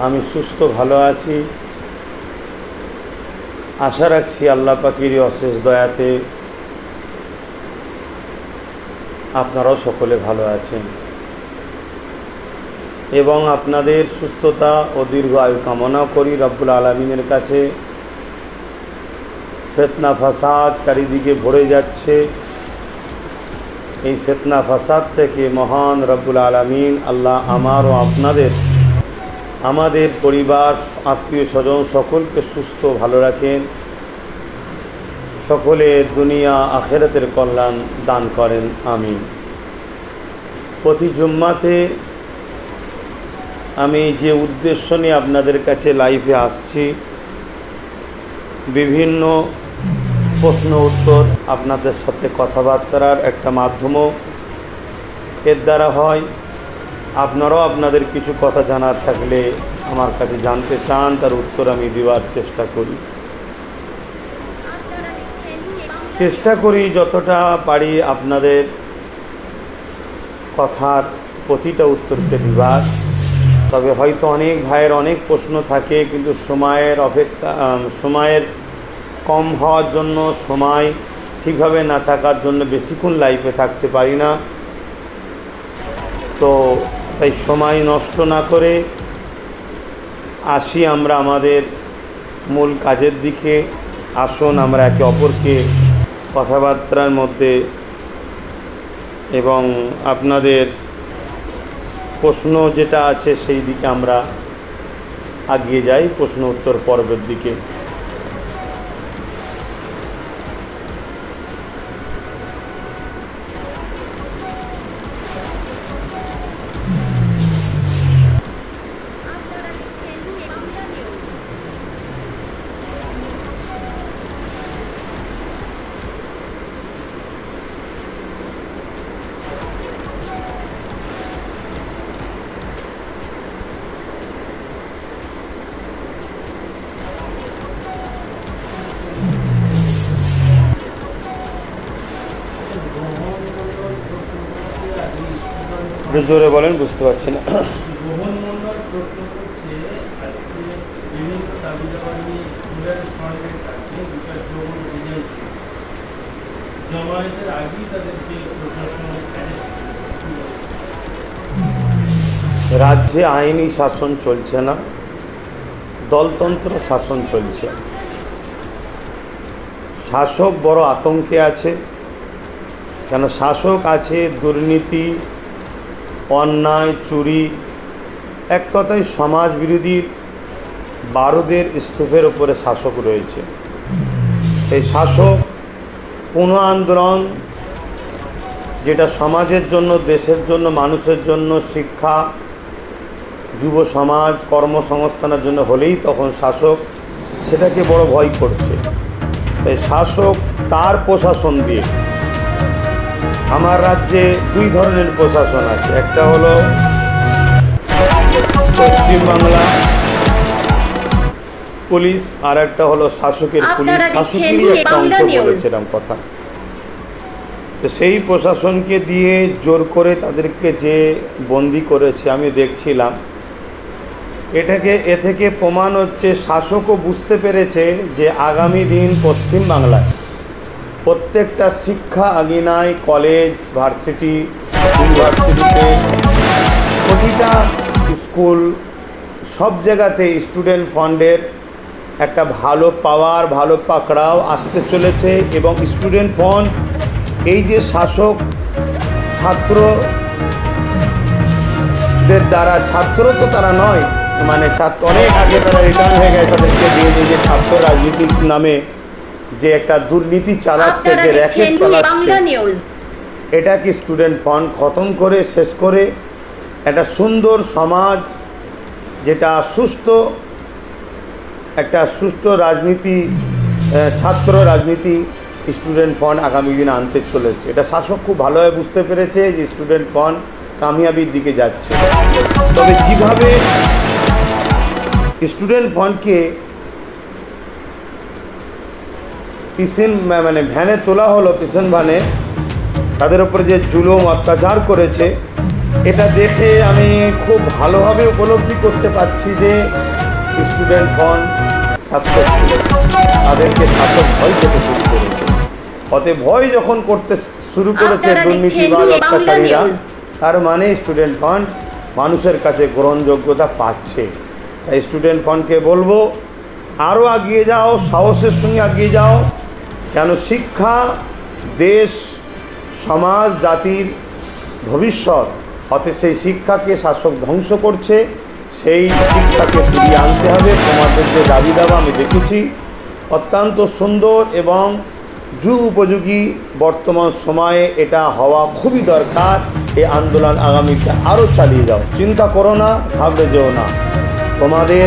আমি সুস্থ ভালো আছি। আশা রাখছি আল্লাহ পাকের অশেষ দয়াতে আপনারাও সকলে ভালো আছেন এবং আপনাদের সুস্থতা ও দীর্ঘ আয়ু কামনা করি রব্বুল আলামিনের কাছে। ফিতনা ফাসাদ চারিদিকে ভরে যাচ্ছে, এই ফিতনা ফাসাদ থেকে মহান রব্বুল আলামিন আল্লাহ আমার ও আপনাদের, আমাদের পরিবার, আত্মীয় স্বজন সকলকে সুস্থ ভালো রাখেন, সকলের দুনিয়া আখিরাতের কল্যাণ দান করেন, আমিন। প্রতি জুম্মাতে আমি যে উদ্দেশ্য নিয়ে আপনাদের কাছে লাইভে আসছি, বিভিন্ন প্রশ্ন উত্তর আপনাদের সাথে কথাবার্তার একটা মাধ্যমও এর দ্বারা হয়। আপনারাও আপনাদের কিছু কথা জানার থাকলে আমার কাছে জানতে চান, তার উত্তর আমি দেওয়ার চেষ্টা করি যতটা পারি আপনাদের কথার প্রতিটা উত্তরকে দিবার। তবে হয়তো অনেক ভাইয়ের অনেক প্রশ্ন থাকে, কিন্তু সময়ের কম হওয়ার জন্য, সময় ঠিকভাবে না থাকার জন্য বেশিক্ষণ লাইভে থাকতে পারি না। তো তাই সময় নষ্ট না করে আসি আমরা আমাদের মূল কাজের দিকে। আসুন আমরা একে অপরকে কথাবার্তার মধ্যে এবং আপনাদের প্রশ্ন যেটা আছে সেই দিকে আমরা এগিয়ে যাই, প্রশ্ন উত্তর পর্বের দিকে। জোরে বলেন, বুঝতে পারছি না। রাজ্যে আইনি শাসন চলছে না, দলতন্ত্র শাসন চলছে। শাসক বড় আতঙ্কে আছে, কেন শাসক আছে দুর্নীতি, অন্যায়, চুরি, এক কথায় সমাজ বিরোধী বারুদের স্তূপের উপরে শাসক রয়েছে। এই শাসক কোনো আন্দোলন যেটা সমাজের জন্য, দেশের জন্য, মানুষের জন্য, শিক্ষা, যুব সমাজ, কর্মসংস্থানের জন্য হলেই তখন শাসক সেটাকে বড় ভয় করছে। তাই শাসক তার প্রশাসন দিয়ে, আমার রাজ্যে দুই ধরনের প্রশাসন আছে, একটা হলো পশ্চিমবাংলা পুলিশ, আর একটা হলো শাসকের পুলিশ। শাসকেরই একটা অংশ বলেছে এরকম কথা। তো সেই প্রশাসনকে দিয়ে জোর করে তাদেরকে যে বন্দি করেছে আমি দেখছিলাম, এ থেকে প্রমাণ হচ্ছে শাসকও বুঝতে পেরেছে যে আগামী দিন পশ্চিমবাংলায় প্রত্যেকটা শিক্ষা আঙিনায়, কলেজ, ভার্সিটি, ইউনিভার্সিটিতে, প্রতিটা স্কুল, সব জায়গাতে স্টুডেন্ট ফান্ডের একটা ভালো পাওয়ার, ভালো পাকড়াও আসতে চলেছে। এবং স্টুডেন্ট ফান্ড এই যে শাসক ছাত্রদের দ্বারা, ছাত্র তো তারা নয়, মানে ছাত্র অনেক আগে তারা রিটার্ন হয়ে গেছে, তাদেরকে দিয়ে যে ছাত্র রাজনীতির নামে যে একটা দুর্নীতি চালাচ্ছে, যে র্যাকেট চালাচ্ছে, এটাকে স্টুডেন্ট ফান্ড খতম করে শেষ করে একটা সুন্দর সমাজ, যেটা সুস্থ রাজনীতি, ছাত্র রাজনীতি স্টুডেন্ট ফান্ড আগামী দিনে আনতে চলেছে। এটা শাসক খুব ভালোভাবে বুঝতে পেরেছে যে স্টুডেন্ট ফান্ড কামিয়াবির দিকে যাচ্ছে। তবে যেভাবে স্টুডেন্ট ফান্ডকে ভ্যানে তোলা হলো, পিছন ভ্যানে তাদের উপরে যে জুলুম অত্যাচার করেছে, এটা দেখে আমি খুব ভালোভাবে উপলব্ধি করতে পারছি যে স্টুডেন্টগণ ছাত্র তাদেরকে শাসক ভয় পেতে শুরু করেছে। অতএব ভয় যখন করতে শুরু করেছে দুর্নীতিবাজ অত্যাচারীরা, তার মানে স্টুডেন্ট ফান্ড মানুষের কাছে গ্রহণযোগ্যতা পাচ্ছে। তাই স্টুডেন্ট ফান্ডকে বলবো আরও এগিয়ে যাও, সাহসের সঙ্গে এগিয়ে যাও, কেন শিক্ষা দেশ সমাজ জাতির ভবিষ্যৎ। অতএব সেই শিক্ষাকে শাসক ধ্বংস করছে, সেই শিক্ষাকে ফিরিয়ে আনতে হবে। তোমাদের যে দাবি দাবা আমি দেখেছি অত্যন্ত সুন্দর এবং যুগ উপযোগী, বর্তমান সময়ে এটা হওয়া খুবই দরকার। এই আন্দোলন আগামীতে আরও চালিয়ে যাও, চিন্তা করো না, ঘাবড়ে যেও না। তোমাদের